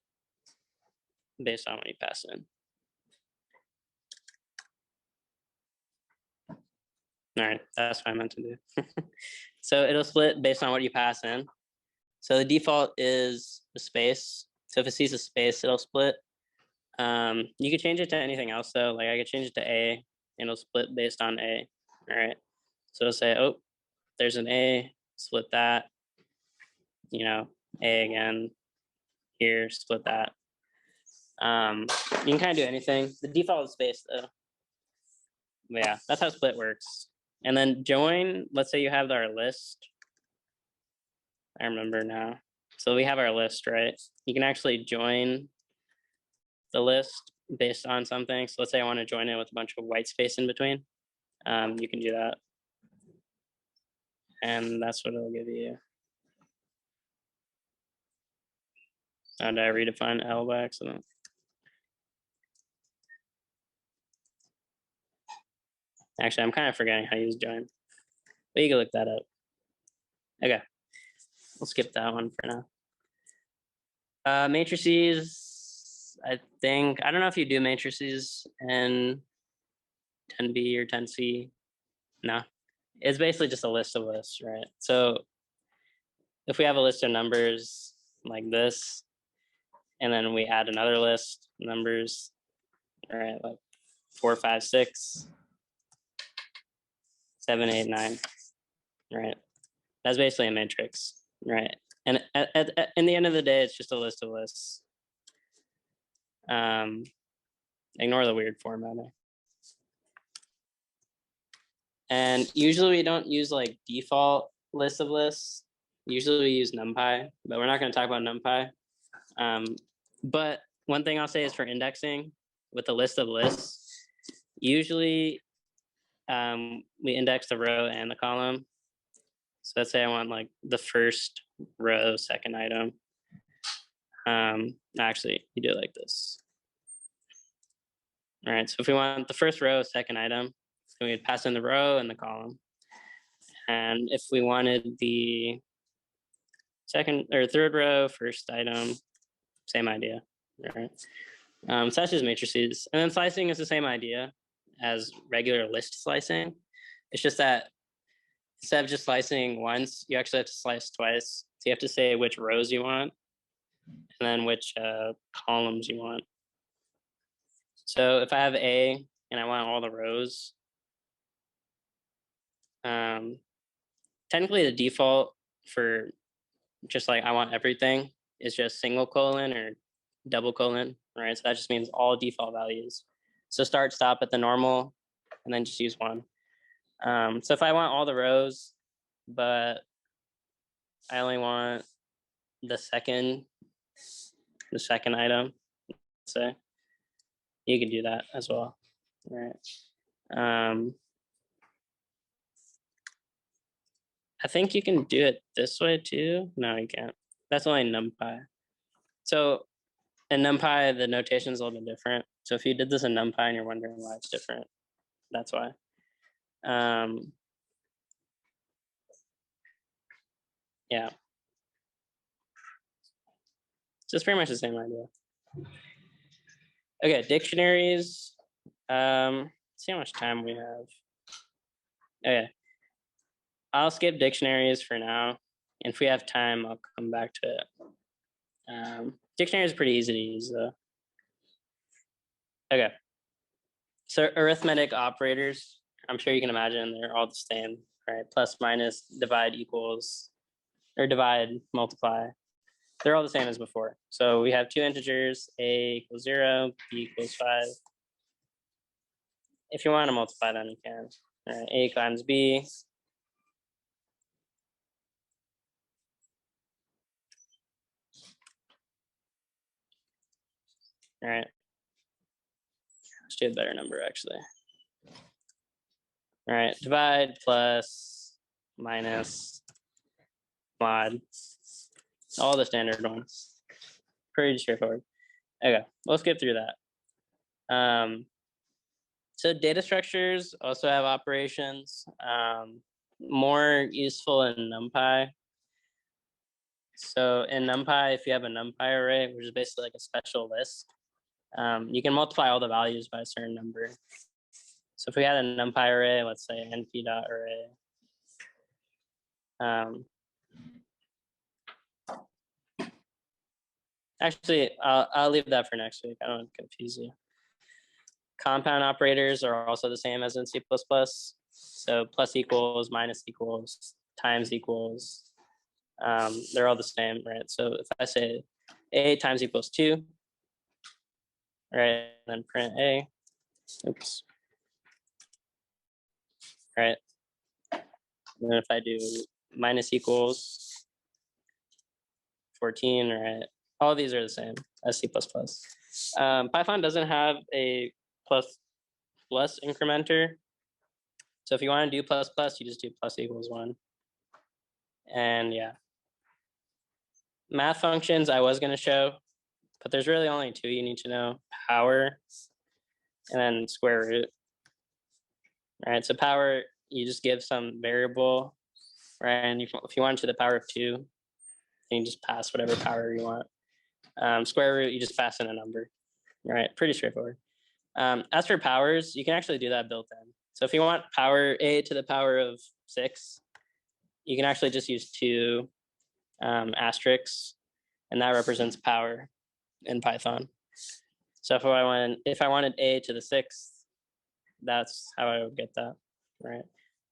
based on what you pass in. All right, that's what I meant to do. So it'll split based on what you pass in. So the default is a space. So if it sees a space, it'll split. You could change it to anything else though. Like I could change it to A, and it'll split based on A. All right. So it'll say, oh, there's an A, split that. You know, A again. Here, split that. You can kind of do anything. The default is space though. But yeah, that's how split works. And then join, let's say you have our list. I remember now. So we have our list, right? You can actually join the list based on something. So let's say I want to join it with a bunch of white space in between. You can do that. And that's what it'll give you. How did I redefine L by accident? Actually, I'm kind of forgetting how to use join. But you can look that up. Okay. We'll skip that one for now. Matrices, I think, I don't know if you do matrices in 10B or 10C. No. It's basically just a list of lists, right? So if we have a list of numbers like this, and then we add another list, numbers, all right, like 4, 5, 6, 7, 8, 9, right? That's basically a matrix, right? And in the end of the day, it's just a list of lists. Ignore the weird formatting. And usually we don't use like default list of lists. Usually we use NumPy, but we're not going to talk about NumPy. But one thing I'll say is for indexing with a list of lists, usually we index the row and the column. So let's say I want like the first row, second item. Actually, you do it like this. All right, so if we want the first row, second item, then we would pass in the row and the column. And if we wanted the second or third row, first item, same idea. All right. So that's just matrices. And then slicing is the same idea as regular list slicing. It's just that instead of just slicing once, you actually have to slice twice. So you have to say which rows you want and then which columns you want. So if I have A and I want all the rows, technically the default for just like I want everything is just single colon or double colon, right? So that just means all default values. So start, stop at the normal, and then just use one. So if I want all the rows, but I only want the second item, say, you can do that as well, right? I think you can do it this way too. No, you can't. That's only NumPy. So in NumPy, the notation is a little bit different. So if you did this in NumPy and you're wondering why it's different, that's why. Yeah. So it's pretty much the same idea. Okay, dictionaries. See how much time we have. Okay. I'll skip dictionaries for now. And if we have time, I'll come back to it. Dictionary is pretty easy to use though. Okay. So arithmetic operators, I'm sure you can imagine they're all the same, right? Plus, minus, divide, equals, or divide, multiply. They're all the same as before. So we have two integers, a equals 0, b equals 5. If you want to multiply them, you can. All right, a times b. All right. Let's do a better number, actually. All right, divide, plus, minus, mod. All the standard ones. Pretty straightforward. Okay, we'll skip through that. So data structures also have operations, more useful in NumPy. So in NumPy, if you have a NumPy array, which is basically like a special list, you can multiply all the values by a certain number. So if we had a NumPy array, let's say np.array, actually, I'll leave that for next week. I don't want to confuse you. Compound operators are also the same as in C++. So plus equals, minus equals, times equals. They're all the same, right? So if I say a times equals 2, right, then print a, oops, right? And then if I do minus equals 14, right, all these are the same as C++. Python doesn't have a plus incrementer. So if you want to do plus, you just do plus equals 1. And yeah. Math functions I was going to show, but there's really only two you need to know: power and then square root. All right, so power, you just give some variable, right? And if you want to the power of 2, then you just pass whatever power you want. Square root, you just pass in a number, right? Pretty straightforward. As for powers, you can actually do that built in. So if you want power a to the power of 6, you can actually just use 2 asterisks, and that represents power in Python. So if I wanted a to the 6th, that's how I would get that, right?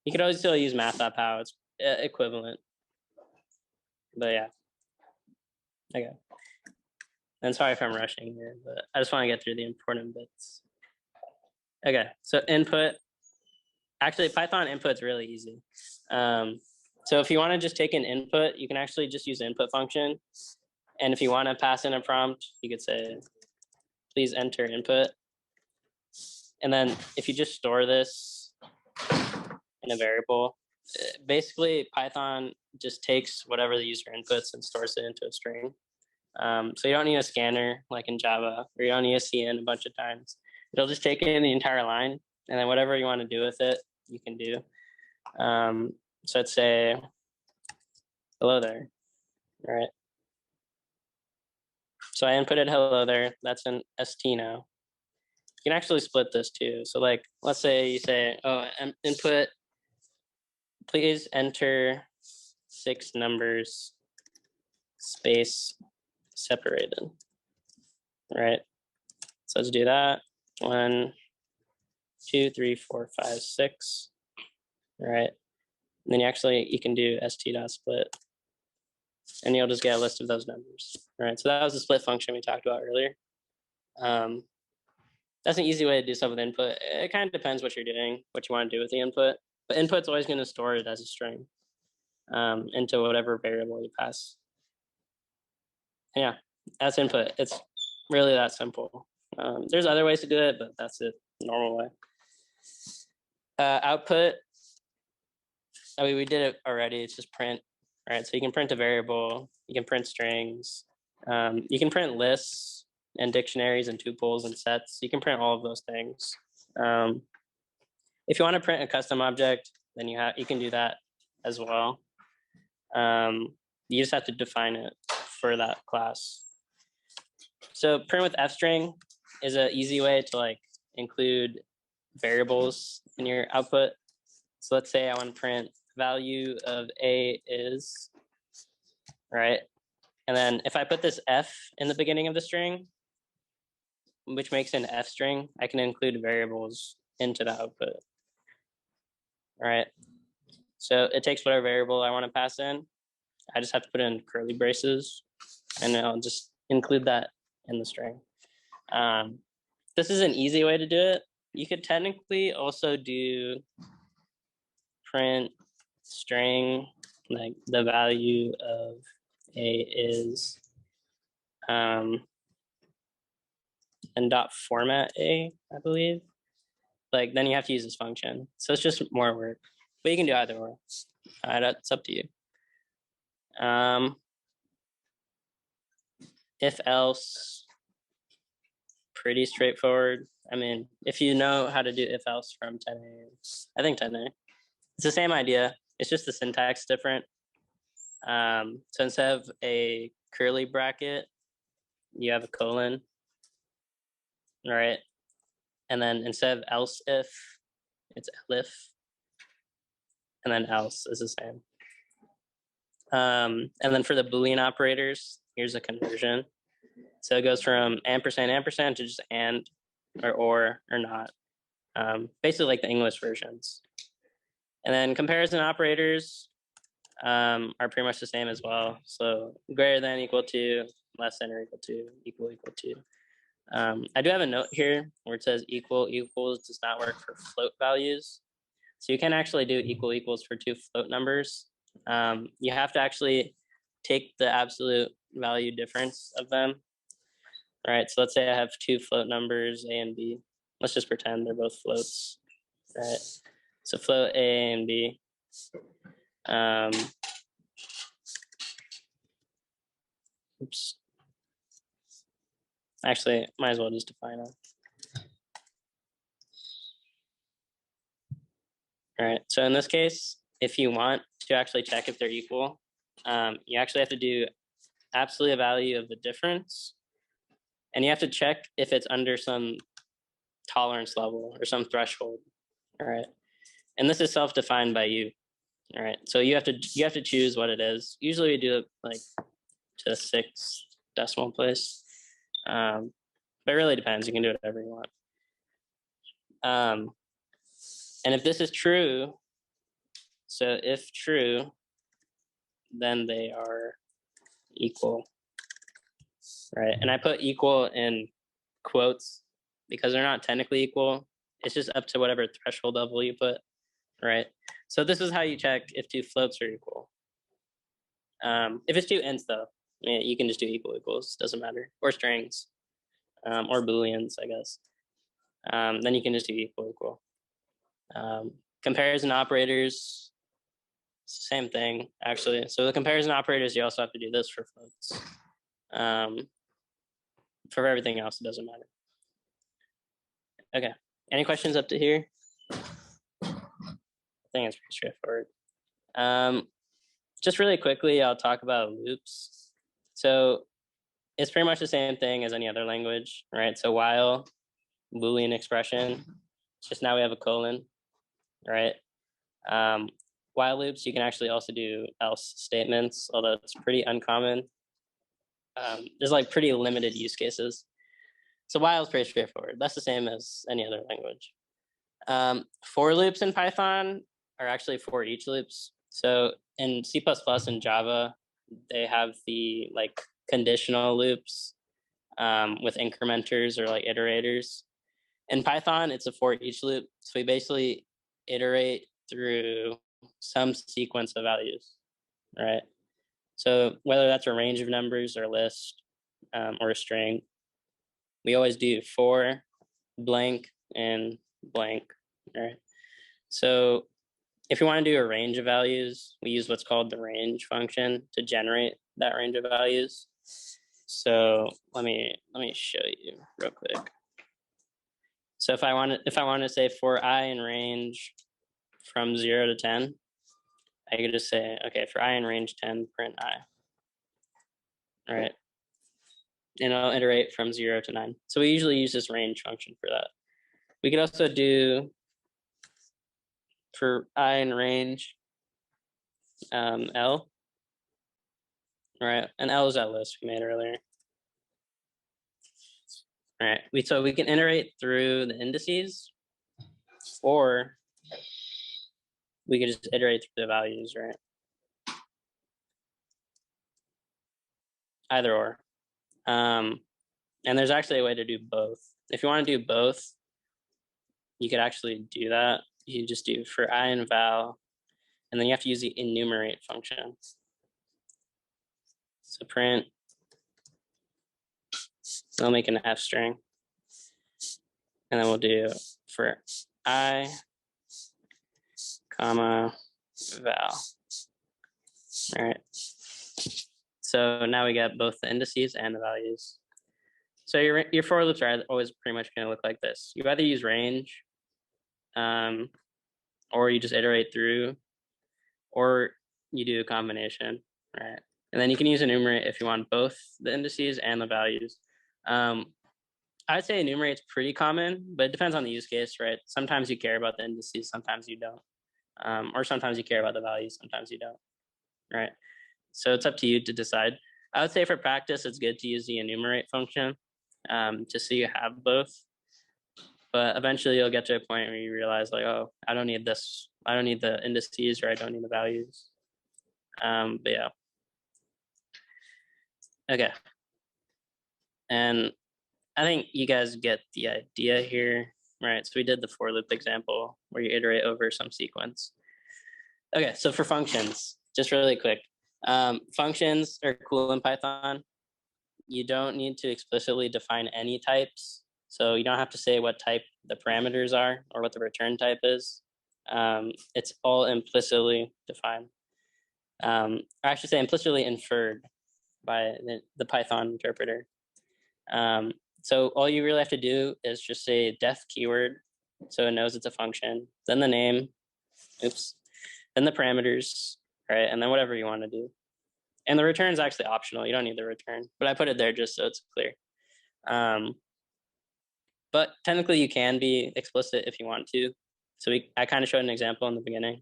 You could always still use math.pow, it's equivalent. But yeah, okay. And sorry if I'm rushing here, but I just want to get through the important bits. Okay, so input. Actually, Python input's really easy. So if you want to just take an input, you can actually just use the input function. And if you want to pass in a prompt, you could say, please enter input. And then if you just store this in a variable, basically Python just takes whatever the user inputs and stores it into a string. So you don't need a scanner like in Java, or you don't need a cin a bunch of times. It'll just take in the entire line, and then whatever you want to do with it, you can do. So let's say, hello there, all right? So I inputted hello there, that's an st now. You can actually split this too. So like, let's say you say, oh, input, please enter 6 numbers, space, separated, right? So let's do that. 1, 2, 3, 4, 5, 6, right? And then you can do st.split, and you'll just get a list of those numbers, right? So that was the split function we talked about earlier. That's an easy way to do stuff with input. It kind of depends what you're doing, what you want to do with the input, but input's always going to store it as a string into whatever variable you pass. And yeah, that's input. It's really that simple. There's other ways to do it, but that's the normal way. Output, I mean, we did it already. It's just print, right? So you can print a variable, you can print strings, you can print lists and dictionaries and tuples and sets. You can print all of those things. If you want to print a custom object, then you can do that as well. You just have to define it for that class. So print with fstring is an easy way to like include variables in your output. So let's say I want to print value of A is, right? And then if I put this F in the beginning of the string, which makes an F string, I can include variables into the output. All right. So it takes whatever variable I want to pass in. I just have to put in curly braces, and I'll just include that in the string. This is an easy way to do it. You could technically also do print string, like the value of A is, and dot format A, I believe. Like then you have to use this function. So it's just more work, but you can do either or. That's up to you. If else, pretty straightforward. I mean, if you know how to do if else from 10A, I think 10A, it's the same idea. It's just the syntax different. So instead of a curly bracket, you have a colon, right? And then instead of else if, it's elif, and then else is the same. And then for the Boolean operators, here's a conversion. So it goes from ampersand to just and or not. Basically like the English versions. And then comparison operators are pretty much the same as well. So greater than, equal to, less than or equal to, equal to. I do have a note here where it says equal equals does not work for float values. So you can actually do equal equals for two float numbers. You have to actually take the absolute value difference of them. All right, so let's say I have two float numbers, A and B. Let's just pretend they're both floats, right? So float A and B. Oops. Actually, might as well just define it. All right, so in this case, if you want to actually check if they're equal, you actually have to do absolute value of the difference. And you have to check if it's under some tolerance level or some threshold. All right. And this is self-defined by you. All right. So you have to choose what it is. Usually we do it like to 6 decimal place. But it really depends. You can do whatever you want. And if this is true, so if true, then they are equal. Right. And I put equal in quotes because they're not technically equal. It's just up to whatever threshold level you put. Right. So this is how you check if two floats are equal. If it's two ints though, you can just do equal equals, doesn't matter. Or strings, or Booleans, I guess. Then you can just do equal equal. Comparison operators, same thing actually. So the comparison operators, you also have to do this for floats. For everything else, it doesn't matter. Okay, any questions up to here? I think it's pretty straightforward. Just really quickly, I'll talk about loops. So it's pretty much the same thing as any other language, right? So while, Boolean expression, just now we have a colon, right? While loops, you can actually also do else statements, although it's pretty uncommon. There's like pretty limited use cases. So while is pretty straightforward. That's the same as any other language. For loops in Python are actually for each loops. So in C++ and Java, they have the like conditional loops with incrementers or like iterators. In Python, it's a for each loop. So we basically iterate through some sequence of values, right? So whether that's a range of numbers or a list or a string, we always do for blank and blank, right? So if you want to do a range of values, we use what's called the range function to generate that range of values. So let me show you real quick. So if I want to say for I in range from 0 to 10, I could just say, okay, for I in range 10, print I. All right. And I'll iterate from 0 to 9. So we usually use this range function for that. We could also do for I in range L. All right, and L is that list we made earlier. All right, so we can iterate through the indices, or we could just iterate through the values, right? Either or. And there's actually a way to do both. If you want to do both, you could actually do that. You just do for I and val, and then you have to use the enumerate function. So print, we'll make an F string. And then we'll do for I, comma, val. All right. So now we got both the indices and the values. So your for loops are always pretty much going to look like this. You either use range, or you just iterate through, or you do a combination, right? And then you can use enumerate if you want both the indices and the values. I'd say enumerate is pretty common, but it depends on the use case, right? Sometimes you care about the indices, sometimes you don't. Or sometimes you care about the values, sometimes you don't, right? So it's up to you to decide. I would say for practice, it's good to use the enumerate function, just so you have both. But eventually you'll get to a point where you realize like, oh, I don't need this. I don't need the indices, or I don't need the values. But yeah. Okay. And I think you guys get the idea here, right? So we did the for loop example where you iterate over some sequence. Okay, so for functions, just really quick. Functions are cool in Python. You don't need to explicitly define any types. So you don't have to say what type the parameters are or what the return type is. It's all implicitly defined. Or I should say implicitly inferred by the Python interpreter. So all you really have to do is just say def keyword, so it knows it's a function, then the name, oops, then the parameters, right, and then whatever you want to do. And the return is actually optional. You don't need the return, but I put it there just so it's clear. But technically you can be explicit if you want to. So I kind of showed an example in the beginning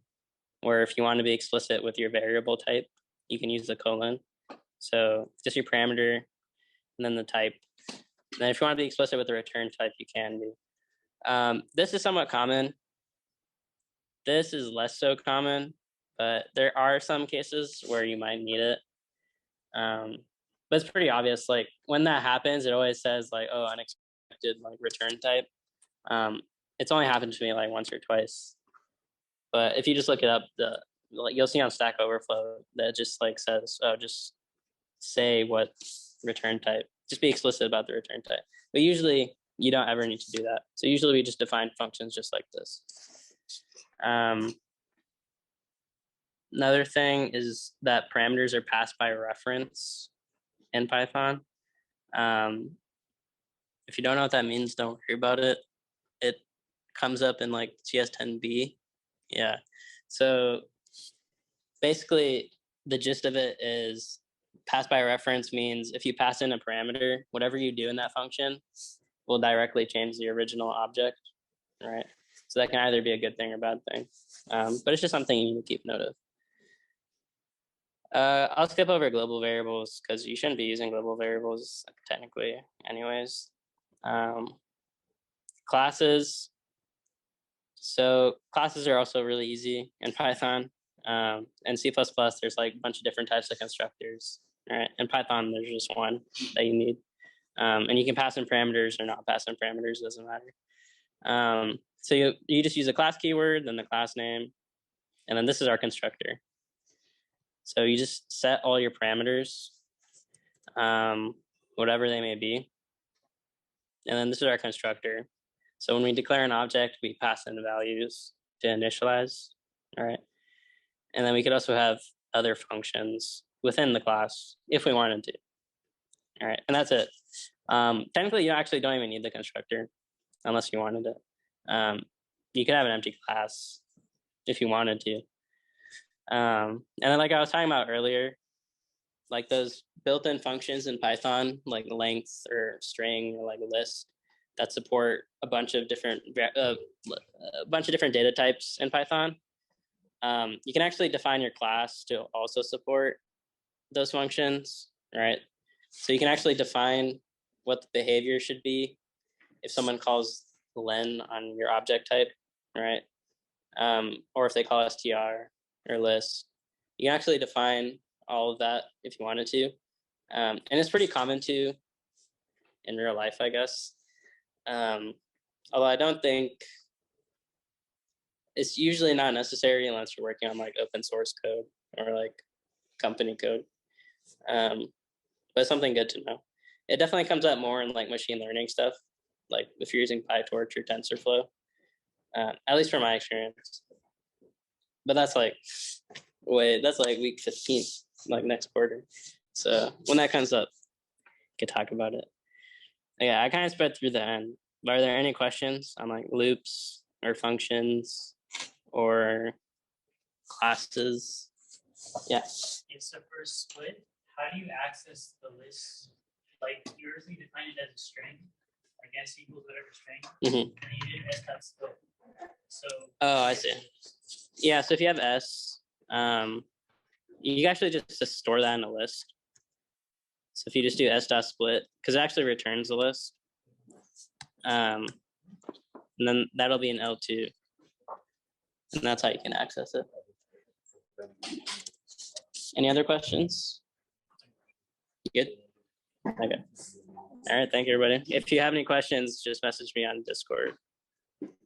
where if you want to be explicit with your variable type, you can use the colon. So just your parameter and then the type. And then if you want to be explicit with the return type, you can be. This is somewhat common. This is less so common, but there are some cases where you might need it. But it's pretty obvious. Like when that happens, it always says like, oh, unexpected like return type. It's only happened to me like once or twice. But if you just look it up, you'll see on Stack Overflow that just like says, oh, just say what return type. Just be explicit about the return type. But usually you don't ever need to do that. So usually we just define functions just like this. Another thing is that parameters are passed by reference in Python. If you don't know what that means, don't worry about it. It comes up in like CS10B. Yeah. So basically the gist of it is pass by reference means if you pass in a parameter, whatever you do in that function will directly change the original object, right? So that can either be a good thing or bad thing. But it's just something you need to keep note of. I'll skip over global variables because you shouldn't be using global variables technically anyways. Classes. So classes are also really easy in Python. In C++, there's like a bunch of different types of constructors. Right? In Python, there's just one that you need. And you can pass in parameters or not pass in parameters, doesn't matter. So you just use a class keyword, then the class name, and then this is our constructor. So you just set all your parameters, whatever they may be. And then this is our constructor. So when we declare an object, we pass in the values to initialize, all right? And then we could also have other functions within the class if we wanted to, all right? And that's it. Technically, you actually don't even need the constructor unless you wanted it. You could have an empty class if you wanted to. And then like I was talking about earlier, like those built-in functions in Python, like length or string or like list, that support a bunch of different data types in Python. You can actually define your class to also support those functions, right? So you can actually define what the behavior should be if someone calls len on your object type, right? Or if they call str or list. You can actually define all of that if you wanted to. And it's pretty common to in real life, I guess. Although I don't think it's usually not necessary unless you're working on like open source code or like company code. But it's something good to know. It definitely comes up more in like machine learning stuff, like if you're using PyTorch or TensorFlow, at least from my experience. But that's like week 15, like next quarter. So when that comes up, we could talk about it. Yeah, I kind of sped through the end. Are there any questions on like loops or functions or classes? Yeah. It's the first split. How do you access the list? Like you usually define it as a string, like s equals whatever string, and then you did s.split. So oh, I see. Yeah, so if you have s, you actually just store that in a list. So if you just do s.split, because it actually returns the list, and then that'll be an L2, and that's how you can access it. Any other questions? You good? Okay. All right, thank you, everybody. If you have any questions, just message me on Discord.